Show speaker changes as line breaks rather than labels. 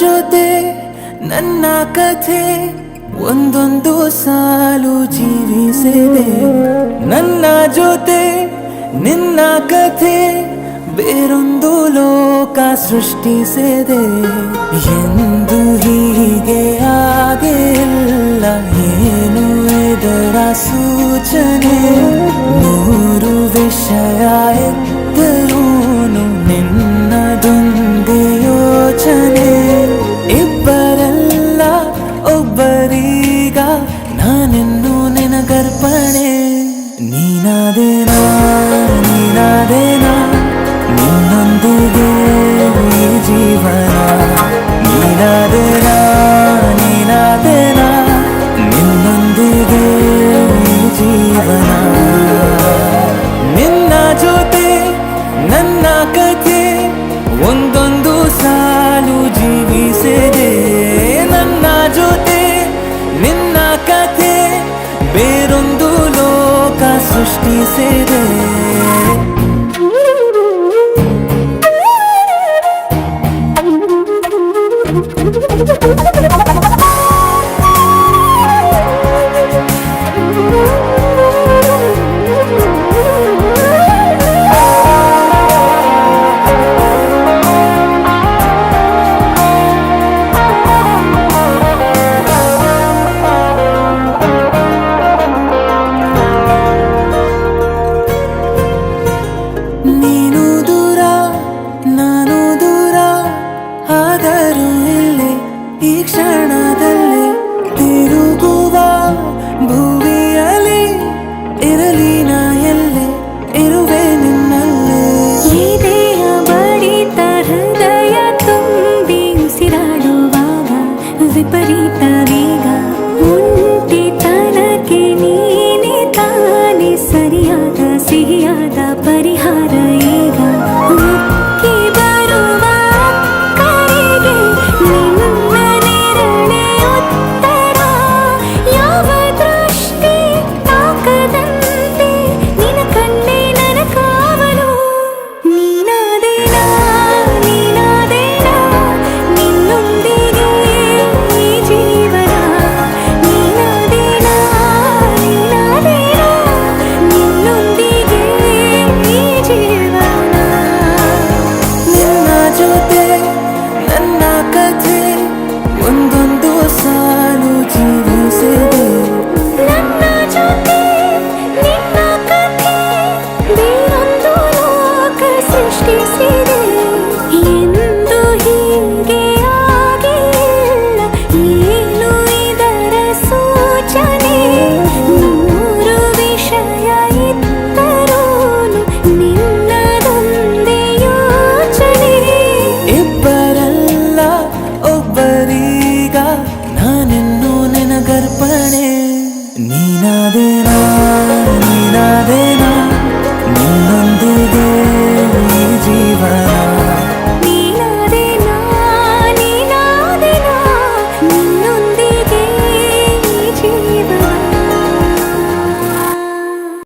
ಜೊತೆ ನನ್ನ ಕಥೆ ಒಂದೊಂದು ಸಾಲು ಜೀವಿಸಿದೆ. ನನ್ನ ಜೊತೆ ನಿನ್ನ ಕಥೆ ಬೇರೊಂದು ಲೋಕ ಸೃಷ್ಟಿಸಿದೆ. ಎಂದು ಹೀಗೆ ಆಗಿಲ್ಲ, ಏನು ಇದರ ಸೂಚನೆ? ನೂರು ವಿಷಯ ಎತ್ತರೂನು ನಿನ್ನದೊಂದೇ ಯೋಚನೆ. ಇಬ್ಬರಲ್ಲ ಒಬ್ಬರೀಗ ನಾನೆನ್ನು ನಿನಗರ್ಪಣೆ. ನೀನಾದೇನಾ ನೀನಾದೇನಾ ನಿನ್ನೊಂದಿಗೆ ಈ ಜೀವನ. ನೀನಾದೇನಾ ನೀನಾದೇನಾ ನಿನ್ನೊಂದಿಗೆ ಈ ಜೀವನ. ನಿನ್ನ ಜೊತೆ ನನ್ನ ಕಥೆ ಒಂದೊಂದು ಸಾಲು ಜೀವಿಸಿದೆ. ನನ್ನ ಜೊತೆ ನಿನ್ನ ಕಥೆ ಬೇರೊಂದು ಲೋಕ ಸೃಷ್ಟಿಸಿದೆ. ನೀನು ದೂರ ನಾನು ದೂರ ಆದರೂ ಇಲ್ಲೇ ಈ ಕ್ಷಣದಲ್ಲಿ ತಿರುಗುವ ಭುವಿಯಲ್ಲಿ ಇರಲಿ ನಾ ಎಲ್ಲೆ ಇರುವೆ ನಿನ್ನಲ್ಲೇ.
ಈ ದೇಹ ಬಡಿತ ಹೃದಯ ತುಂಬಿ ಉಸಿರಾಡುವಾಗ ವಿಪರೀತ ವೇಗ